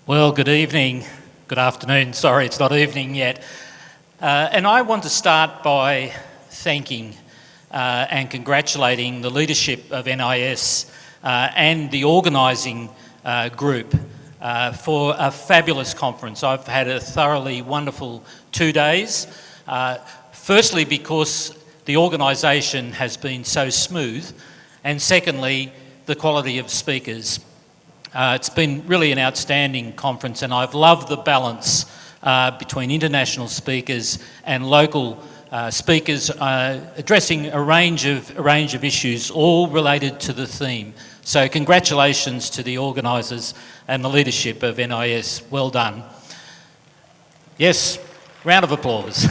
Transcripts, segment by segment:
Well, good evening, good afternoon, sorry it's not evening yet. And I want to start by thanking and congratulating the leadership of NIS and the organising group for a fabulous conference. I've had a thoroughly wonderful 2 days. Firstly, because the organisation has been so smooth, and secondly, the quality of speakers. It's been really an outstanding conference, and I've loved the balance between international speakers and local speakers addressing a range of issues, all related to the theme. So congratulations to the organisers and the leadership of NIS. Well done. Yes, round of applause.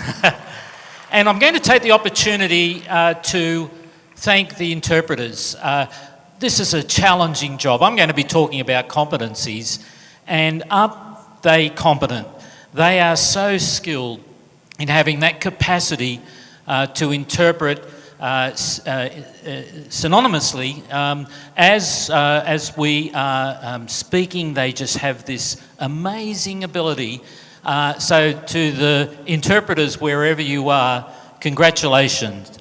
And I'm going to take the opportunity to thank the interpreters. This is a challenging job. I'm going to be talking about competencies, and aren't they competent? They are so skilled in having that capacity to interpret synonymously as we are speaking. They just have this amazing ability. So to the interpreters wherever you are, congratulations.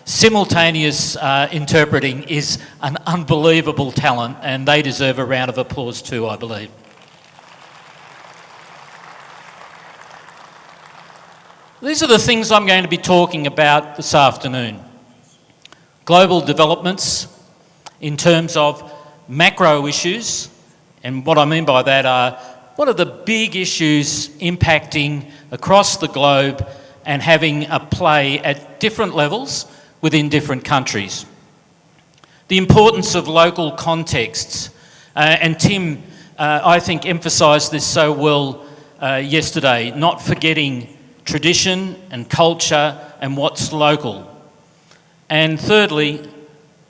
Simultaneous interpreting is an unbelievable talent, and they deserve a round of applause too, I believe. These are the things I'm going to be talking about this afternoon. Global developments in terms of macro issues, and what I mean by that are what are the big issues impacting across the globe and having a play at different levels within different countries. The importance of local contexts, and Tim, I think, emphasised this so well yesterday, not forgetting tradition and culture and what's local. And thirdly,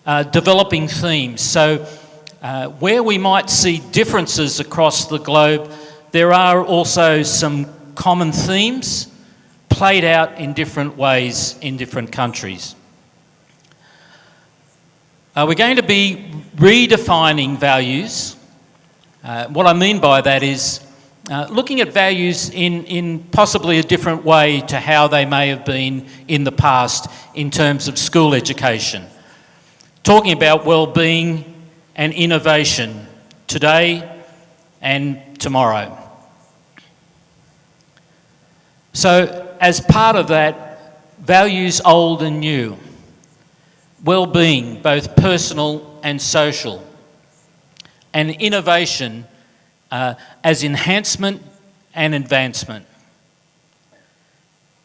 developing themes. So where we might see differences across the globe, there are also some common themes played out in different ways in different countries. We're going to be redefining values. What I mean by that is looking at values in possibly a different way to how they may have been in the past in terms of school education. Talking about well-being and innovation today and tomorrow. So as part of that, values old and new. Well-being, both personal and social, and innovation as enhancement and advancement.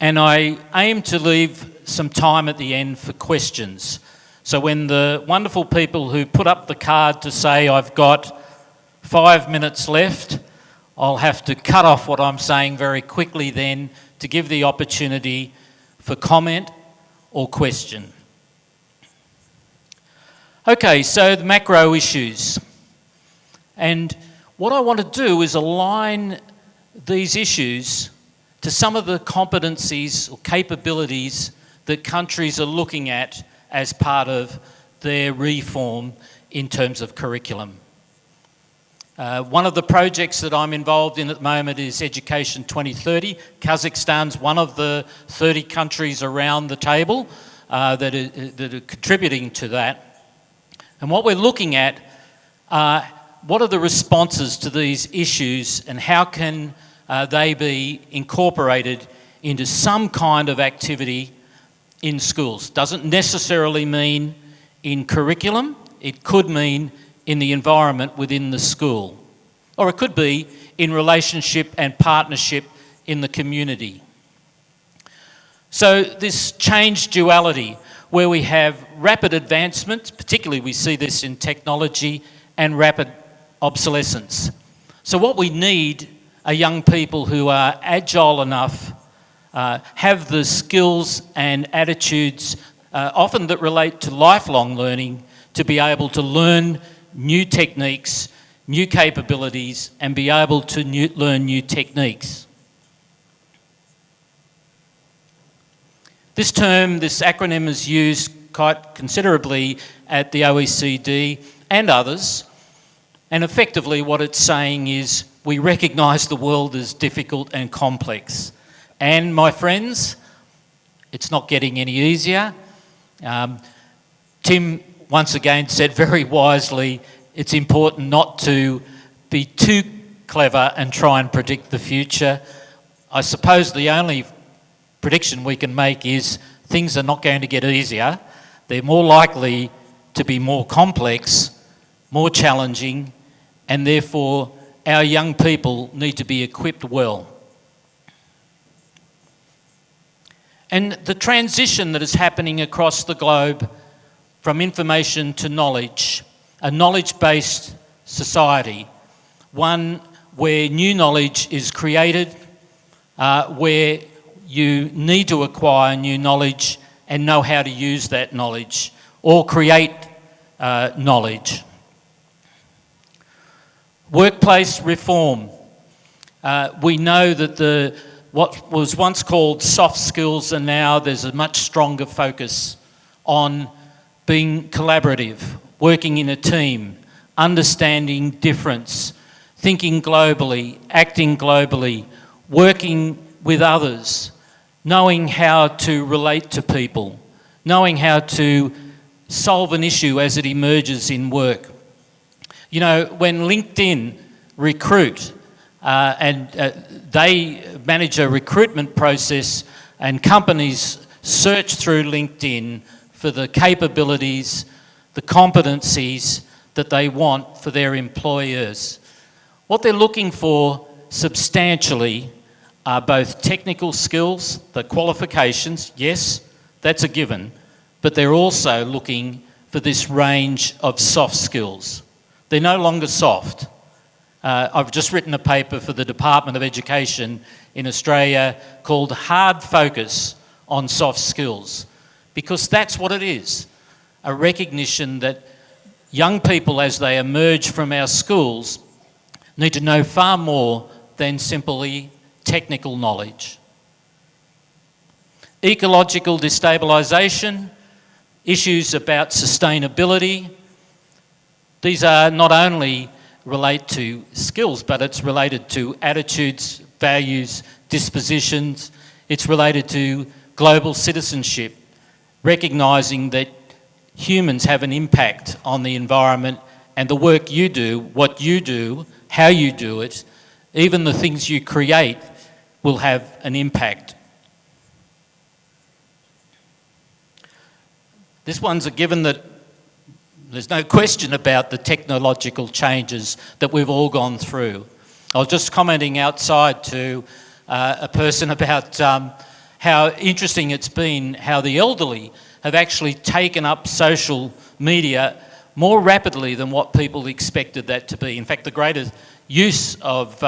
And I aim to leave some time at the end for questions. So when the wonderful people who put up the card to say I've got 5 minutes left, I'll have to cut off what I'm saying very quickly then to give the opportunity for comment or question. Okay, so the macro issues. And what I want to do is align these issues to some of the competencies or capabilities that countries are looking at as part of their reform in terms of curriculum. One of the projects that I'm involved in at the moment is Education 2030. Kazakhstan's one of the 30 countries around the table that are contributing to that. And what we're looking at are what are the responses to these issues and how can they be incorporated into some kind of activity in schools. Doesn't necessarily mean in curriculum, it could mean in the environment within the school. Or it could be in relationship and partnership in the community. So this change duality, where we have rapid advancement, particularly we see this in technology, and rapid obsolescence. So what we need are young people who are agile enough, have the skills and attitudes, often that relate to lifelong learning, to be able to learn new techniques, new capabilities, and be able to learn new techniques. This term, this acronym is used quite considerably at the OECD and others, And effectively what it's saying is we recognise the world as difficult and complex. And my friends, it's not getting any easier. Tim once again said very wisely, it's important not to be too clever and try and predict the future. I suppose the only prediction we can make is things are not going to get easier. They're more likely to be more complex, more challenging, and therefore our young people need to be equipped well. And the transition that is happening across the globe from information to knowledge, a knowledge-based society, one where new knowledge is created, where you need to acquire new knowledge and know how to use that knowledge or create knowledge. Workplace reform. We know that what was once called soft skills, and now there's a much stronger focus on being collaborative, working in a team, understanding difference, thinking globally, acting globally, working with others, knowing how to relate to people, knowing how to solve an issue as it emerges in work. You know, when LinkedIn recruit, they manage a recruitment process, and companies search through LinkedIn for the capabilities, the competencies that they want for their employers. What they're looking for substantially are both technical skills, the qualifications, yes, that's a given, but they're also looking for this range of soft skills. They're no longer soft. I've just written a paper for the Department of Education in Australia called Hard Focus on Soft Skills, because that's what it is, a recognition that young people as they emerge from our schools need to know far more than simply technical knowledge. Ecological destabilisation, issues about sustainability, these are not only relate to skills, but it's related to attitudes, values, dispositions. It's related to global citizenship, recognising that humans have an impact on the environment, and the work you do, what you do, how you do it, even the things you create will have an impact. This one's a given that there's no question about the technological changes that we've all gone through. I was just commenting outside to a person about how interesting it's been how the elderly have actually taken up social media more rapidly than what people expected that to be. In fact, the greatest use of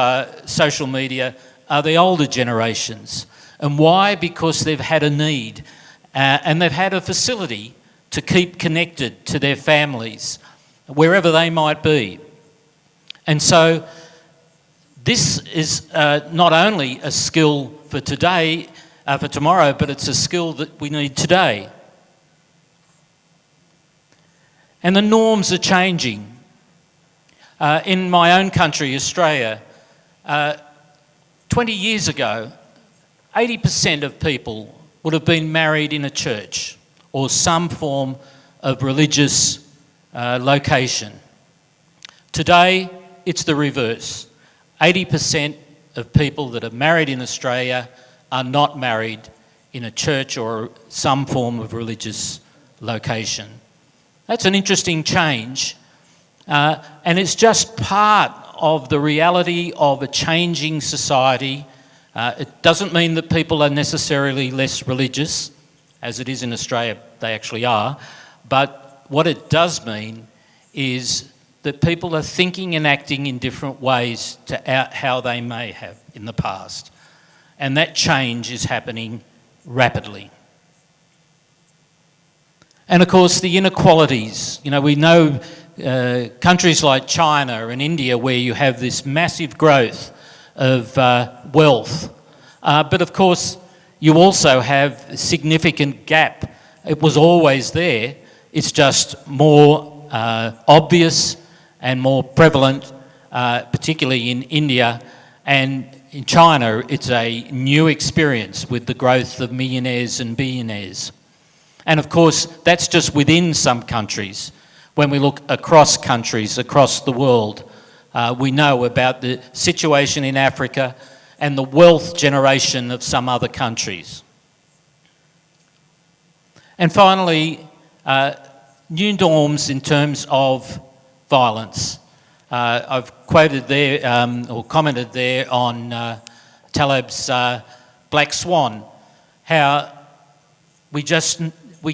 social media are the older generations. And why? Because they've had a need and they've had a facility to keep connected to their families, wherever they might be. And so this is not only a skill for today, for tomorrow, but it's a skill that we need today. And the norms are changing. In my own country, Australia, 20 years ago, 80% of people would have been married in a church or some form of religious location. Today, it's the reverse. 80% of people that are married in Australia are not married in a church or some form of religious location. That's an interesting change, and it's just part of the reality of a changing society. It doesn't mean that people are necessarily less religious, as it is in Australia, they actually are, but what it does mean is that people are thinking and acting in different ways to how they may have in the past. And that change is happening rapidly. And of course, the inequalities. You know, we know countries like China and India where you have this massive growth of wealth. But of course, you also have a significant gap. It was always there. It's just more obvious and more prevalent, particularly in India, and in China it's a new experience with the growth of millionaires and billionaires. And of course that's just within some countries. When we look across countries, across the world, we know about the situation in Africa and the wealth generation of some other countries. And finally, new norms in terms of violence. I've quoted there, or commented there on Taleb's Black Swan, how we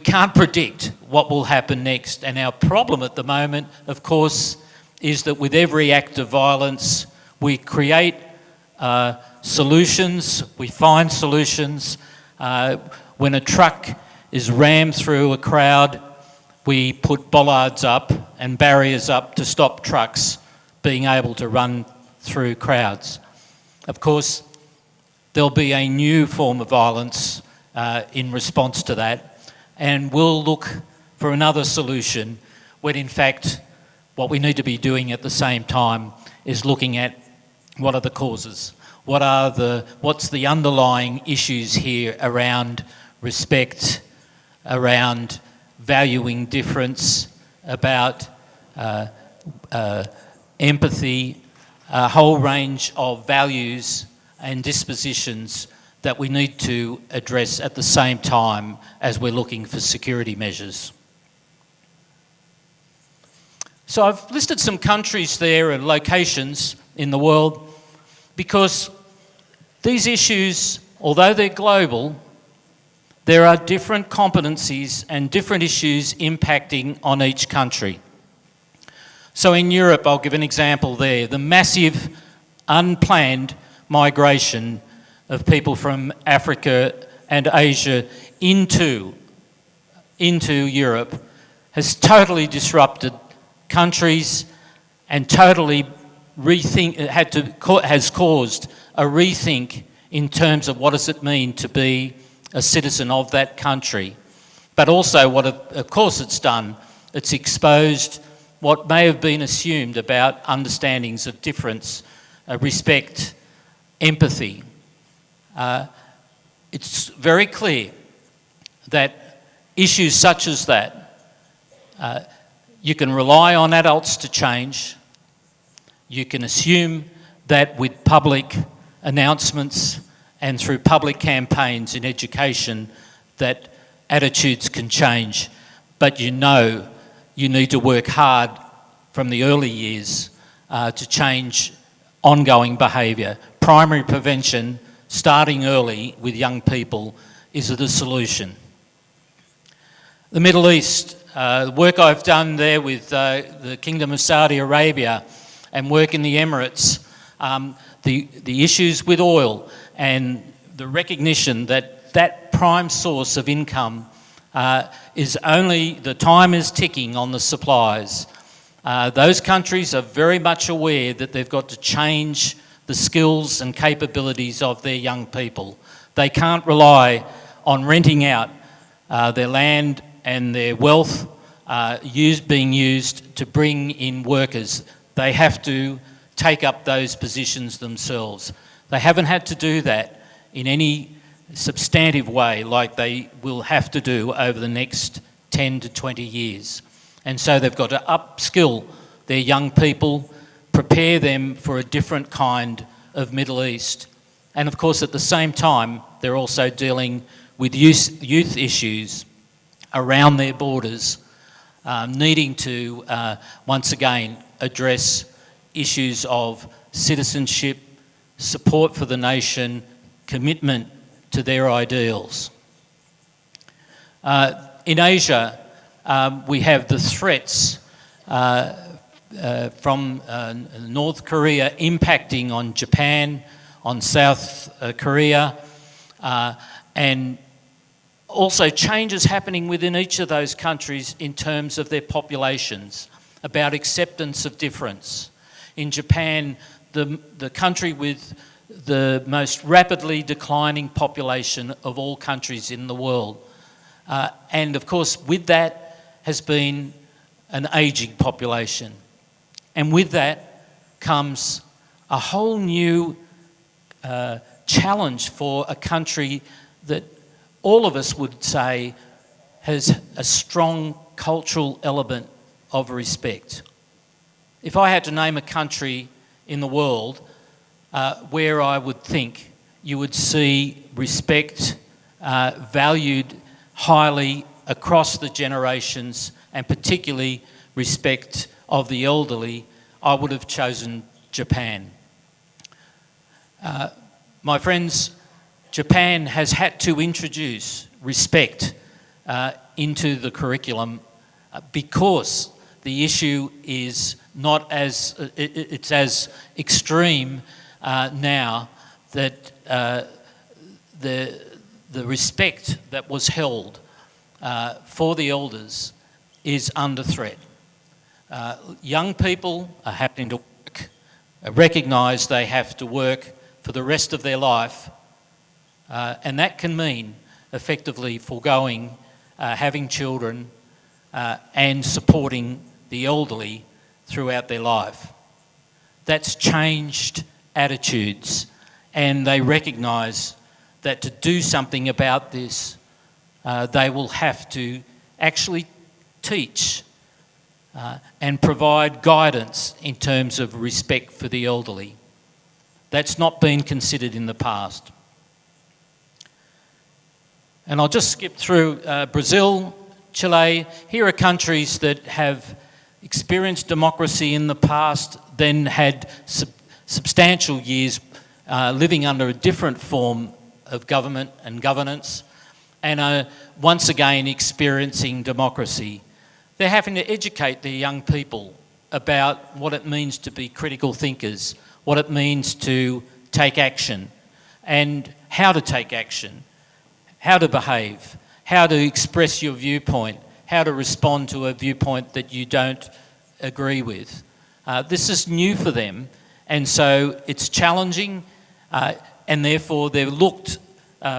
can't predict what will happen next. And our problem at the moment, of course, is that with every act of violence, we create solutions, we find solutions. When a truck is rammed through a crowd, we put bollards up and barriers up to stop trucks being able to run through crowds. Of course, there'll be a new form of violence in response to that, and we'll look for another solution when in fact what we need to be doing at the same time is looking at what are the causes, what's the underlying issues here around respect, around valuing difference, about empathy, a whole range of values and dispositions that we need to address at the same time as we're looking for security measures. So I've listed some countries there and locations in the world because these issues, although they're global, there are different competencies and different issues impacting on each country. So in Europe, I'll give an example there, the massive unplanned migration of people from Africa and Asia into Europe has totally disrupted countries and totally has caused a rethink in terms of what does it mean to be a citizen of that country. But also what of course it's done, it's exposed what may have been assumed about understandings of difference, respect, empathy. It's very clear that issues such as that, you can rely on adults to change. You can assume that with public announcements and through public campaigns in education that attitudes can change. But you know you need to work hard from the early years to change ongoing behaviour. Primary prevention, starting early with young people, is the solution. The Middle East, the work I've done there with the Kingdom of Saudi Arabia and work in the Emirates, the issues with oil and the recognition that that prime source of income is only, the time is ticking on the supplies. Those countries are very much aware that they've got to change the skills and capabilities of their young people. They can't rely on renting out their land and their wealth being used to bring in workers. They have to take up those positions themselves. They haven't had to do that in any substantive way like they will have to do over the next 10 to 20 years. And so they've got to upskill their young people, prepare them for a different kind of Middle East. And of course at the same time they're also dealing with youth issues around their borders, needing to once again address issues of citizenship, support for the nation, commitment to their ideals. In Asia, we have the threats from North Korea impacting on Japan, on South Korea, and also changes happening within each of those countries in terms of their populations, about acceptance of difference. In Japan, the country with the most rapidly declining population of all countries in the world. And of course with that has been an ageing population. And with that comes a whole new challenge for a country that all of us would say has a strong cultural element of respect. If I had to name a country in the world where I would think you would see respect valued highly across the generations, and particularly respect of the elderly, I would have chosen Japan. My friends, Japan has had to introduce respect into the curriculum because the issue is not as, it's as extreme now that the respect that was held for the elders is under threat. Young people are having to work, recognise they have to work for the rest of their life, and that can mean effectively foregoing having children and supporting the elderly throughout their life. That's changed attitudes, and they recognise that to do something about this, they will have to actually teach and provide guidance in terms of respect for the elderly. That's not been considered in the past. And I'll just skip through Brazil, Chile. Here are countries that have experienced democracy in the past, then had substantial years living under a different form of government and governance, and are once again experiencing democracy. They're having to educate their young people about what it means to be critical thinkers, what it means to take action, and how to take action, how to behave, how to express your viewpoint, how to respond to a viewpoint that you don't agree with. This is new for them, and so it's challenging, and therefore they've looked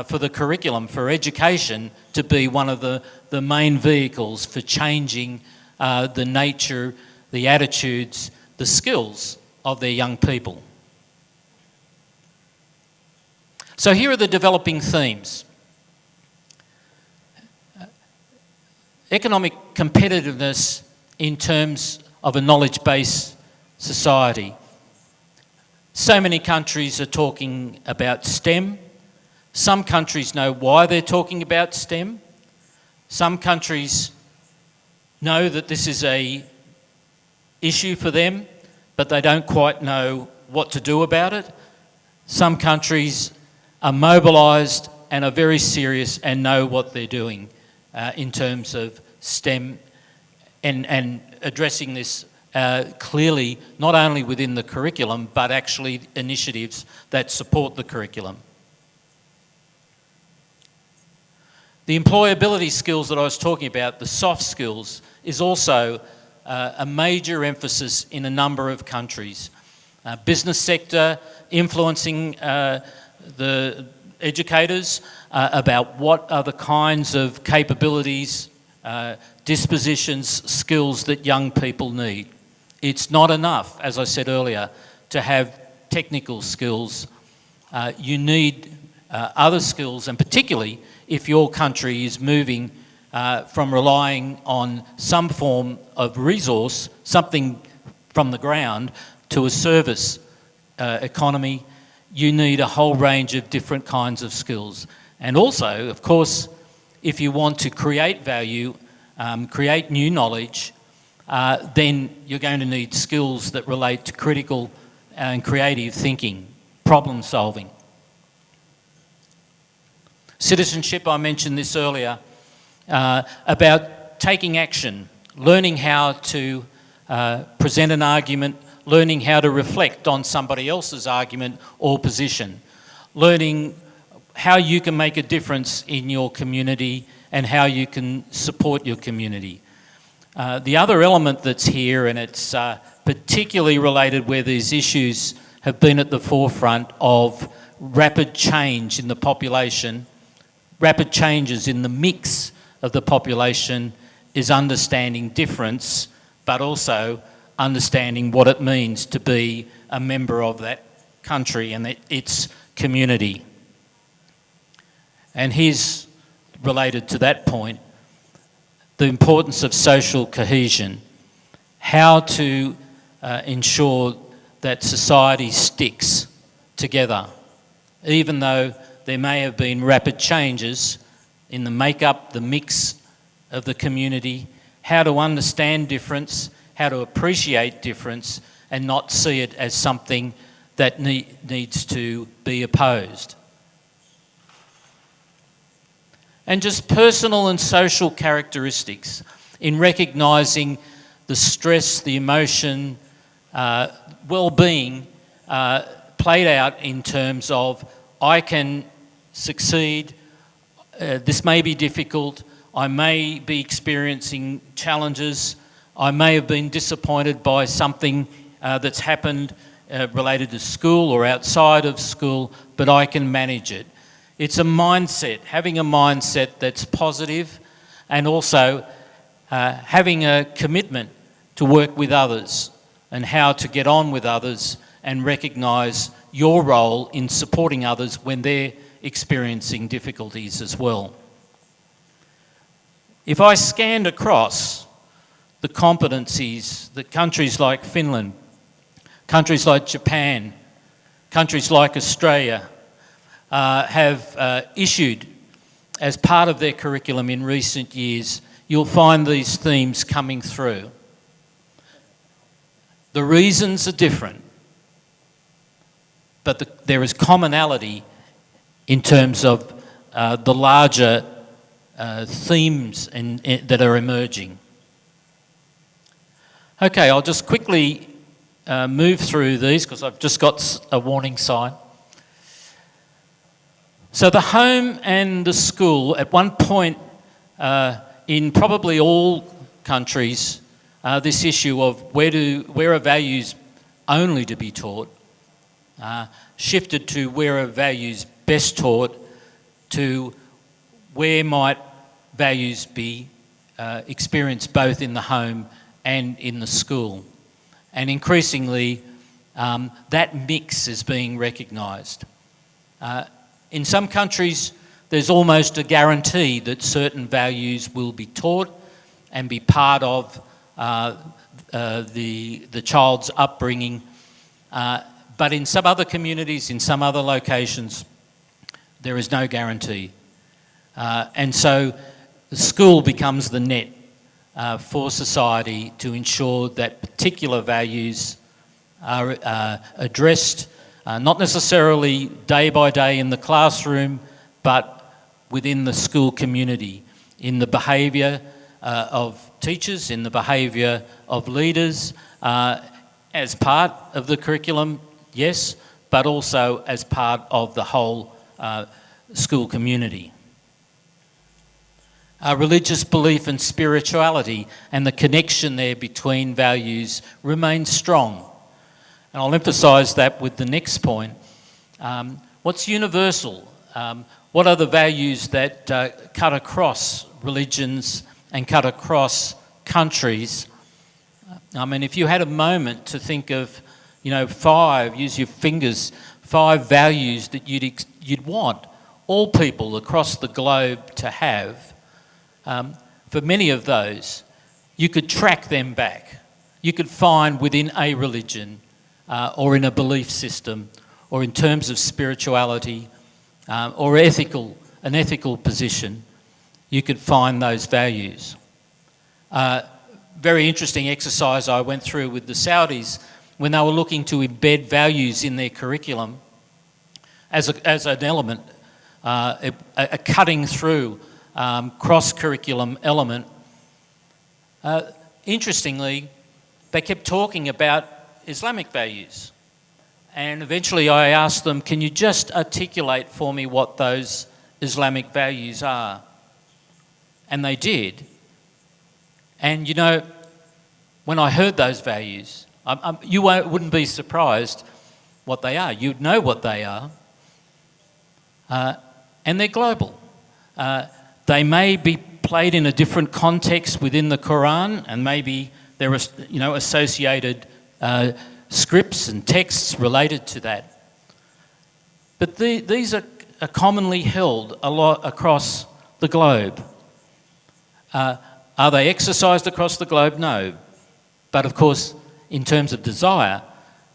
for the curriculum, for education, to be one of the main vehicles for changing the nature, the attitudes, the skills of their young people. So here are the developing themes. Economic competitiveness in terms of a knowledge-based society. So many countries are talking about STEM. Some countries know why they're talking about STEM. Some countries know that this is an issue for them, but they don't quite know what to do about it. Some countries are mobilised and are very serious and know what they're doing in terms of STEM and addressing this clearly, not only within the curriculum, but actually initiatives that support the curriculum. The employability skills that I was talking about, the soft skills, is also a major emphasis in a number of countries. Business sector influencing the educators about what are the kinds of capabilities, dispositions, skills that young people need. It's not enough, as I said earlier, to have technical skills. You need other skills, and particularly if your country is moving from relying on some form of resource, something from the ground, to a service economy, you need a whole range of different kinds of skills. And also, of course, if you want to create value, create new knowledge, then you're going to need skills that relate to critical and creative thinking, problem solving. Citizenship, I mentioned this earlier, about taking action, learning how to present an argument, learning how to reflect on somebody else's argument or position, learning how you can make a difference in your community and how you can support your community. The other element that's here, and it's particularly related where these issues have been at the forefront of rapid change in the population, rapid changes in the mix of the population, is understanding difference, but also understanding what it means to be a member of that country and its community. And here's, related to that point, the importance of social cohesion, how to ensure that society sticks together, even though there may have been rapid changes in the makeup, the mix of the community, how to understand difference, how to appreciate difference and not see it as something that needs to be opposed. And just personal and social characteristics in recognising the stress, the emotion, well-being played out in terms of I can succeed, this may be difficult, I may be experiencing challenges, I may have been disappointed by something that's happened related to school or outside of school, but I can manage it. It's a mindset, having a mindset that's positive, and also having a commitment to work with others and how to get on with others and recognise your role in supporting others when they're experiencing difficulties as well. If I scanned across the competencies that countries like Finland, countries like Japan, countries like Australia have issued as part of their curriculum in recent years, you'll find these themes coming through. The reasons are different, but there is commonality in terms of the larger themes that are emerging. Okay, I'll just quickly move through these because I've just got a warning sign. So the home and the school, at one point in probably all countries, this issue of where are values only to be taught, shifted to where are values best taught, to where might values be experienced both in the home and in the school. And increasingly, that mix is being recognised. In some countries, there's almost a guarantee that certain values will be taught and be part of the child's upbringing. But in some other communities, in some other locations, there is no guarantee. And so the school becomes the net for society to ensure that particular values are addressed, not necessarily day by day in the classroom, but within the school community, in the behaviour of teachers, in the behaviour of leaders, as part of the curriculum, yes, but also as part of the whole school community. Religious belief and spirituality and the connection there between values remains strong. And I'll emphasise that with the next point. What's universal? What are the values that cut across religions and cut across countries? I mean, if you had a moment to think of, use your fingers, 5 values that you'd want all people across the globe to have, for many of those, you could track them back. You could find within a religion or in a belief system or in terms of spirituality or an ethical position, you could find those values. Very interesting exercise I went through with the Saudis when they were looking to embed values in their curriculum as an element, a cutting through cross-curriculum element. Interestingly, they kept talking about Islamic values. And eventually I asked them, can you just articulate for me what those Islamic values are? And they did. And when I heard those values, you wouldn't be surprised what they are. You'd know what they are. And they're global. They may be played in a different context within the Quran, and maybe There are, associated scripts and texts related to that. But these are commonly held a lot across the globe. Are they exercised across the globe? No. But of course, in terms of desire,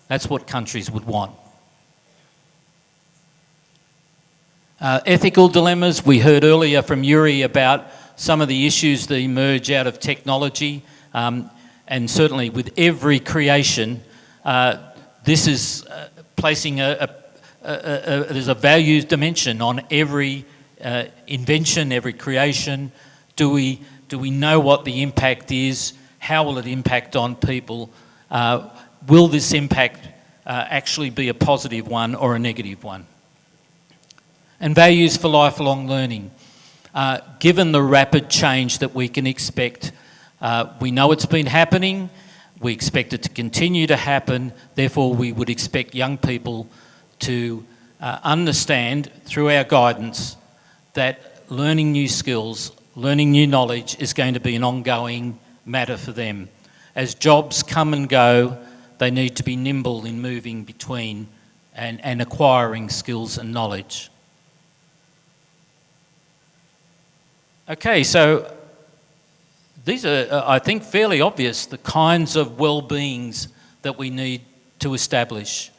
that's what countries would want. Ethical dilemmas. We heard earlier from Yuri about some of the issues that emerge out of technology, and certainly with every creation, this is placing there's a values dimension on every invention, every creation. Do we know what the impact is? How will it impact on people? Will this impact actually be a positive one or a negative one? And values for lifelong learning. Given the rapid change that we can expect, we know it's been happening, we expect it to continue to happen, therefore we would expect young people to understand through our guidance that learning new skills, learning new knowledge is going to be an ongoing matter for them. As jobs come and go, they need to be nimble in moving between and acquiring skills and knowledge. Okay, so these are, I think, fairly obvious, the kinds of well-beings that we need to establish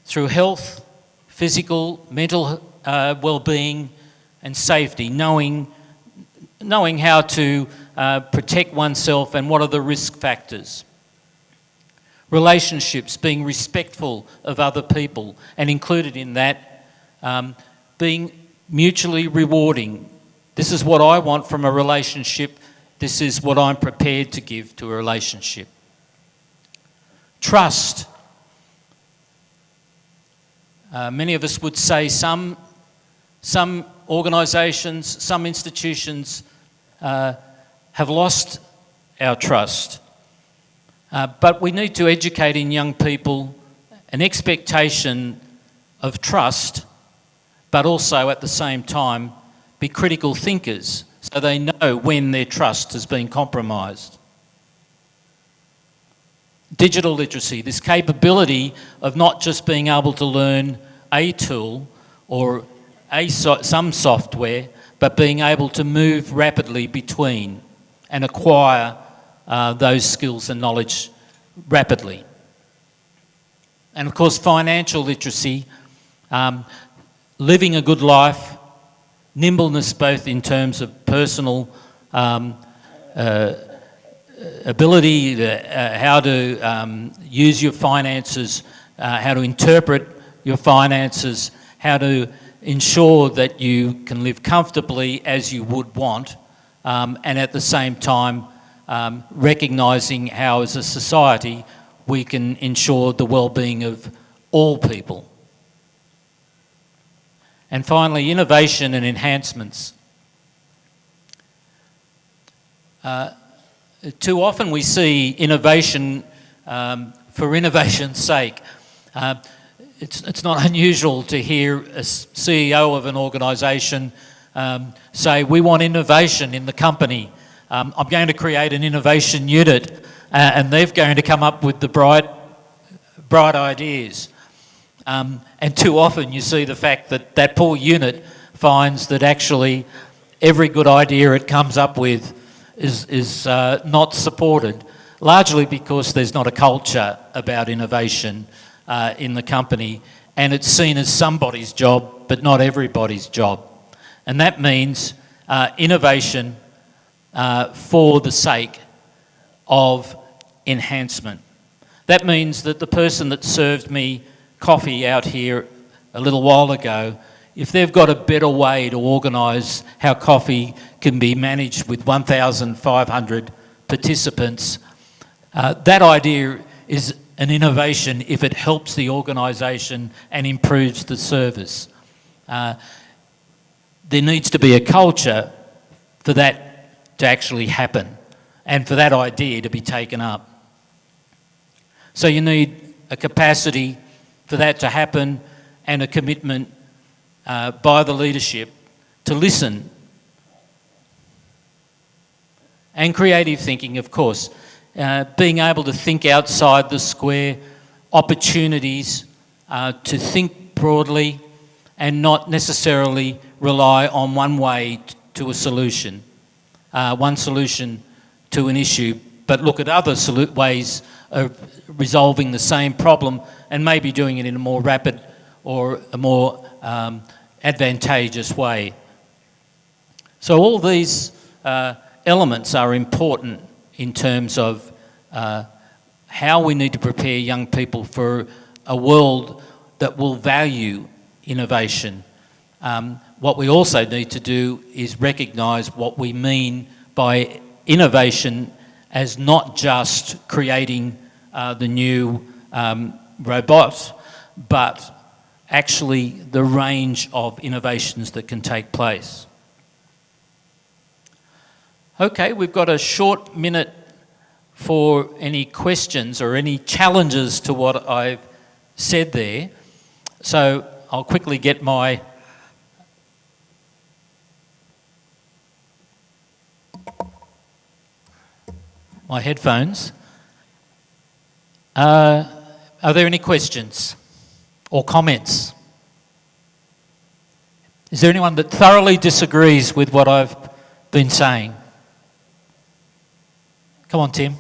through health, physical, mental well-being and safety, knowing how to protect oneself and what are the risk factors. Relationships, being respectful of other people, and included in that, being mutually rewarding. This is what I want from a relationship. This is what I'm prepared to give to a relationship. Trust. Many of us would say some organisations, some institutions have lost our trust. But we need to educate in young people an expectation of trust, but also at the same time be critical thinkers so they know when their trust has been compromised. Digital literacy, this capability of not just being able to learn a tool or some software, but being able to move rapidly between and acquire those skills and knowledge rapidly. And of course, financial literacy, living a good life, nimbleness both in terms of personal ability, how to use your finances, how to interpret your finances, how to ensure that you can live comfortably as you would want, and at the same time recognising how as a society we can ensure the well-being of all people. And finally, innovation and enhancements. Too often we see innovation for innovation's sake. It's not unusual to hear a CEO of an organisation say, we want innovation in the company. I'm going to create an innovation unit and they're going to come up with the bright ideas. And too often you see the fact that that poor unit finds that actually every good idea it comes up with is not supported, largely because there's not a culture about innovation in the company, and it's seen as somebody's job but not everybody's job. And that means innovation for the sake of enhancement. That means that the person that served me coffee out here a little while ago, if they've got a better way to organise how coffee can be managed with 1,500 participants, that idea is an innovation if it helps the organisation and improves the service. There needs to be a culture for that to actually happen and for that idea to be taken up. So you need a capacity for that to happen and a commitment by the leadership to listen. And creative thinking, of course. being able to think outside the square, opportunities to think broadly and not necessarily rely on one way to a solution, one solution to an issue, but look at other ways of resolving the same problem and maybe doing it in a more rapid or a more advantageous way. So all these elements are important in terms of how we need to prepare young people for a world that will value innovation. What we also need to do is recognise what we mean by innovation as not just creating the new robot, but actually the range of innovations that can take place. Okay, we've got a short minute for any questions or any challenges to what I've said there. So I'll quickly get my headphones. Are there any questions or comments? Is there anyone that thoroughly disagrees with what I've been saying? Come on, Tim.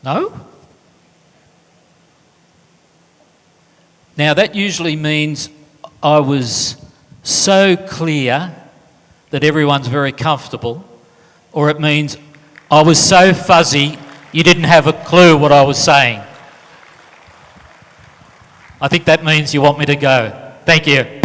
No? Now that usually means I was so clear that everyone's very comfortable, or it means I was so fuzzy you didn't have a clue what I was saying. I think that means you want me to go. Thank you.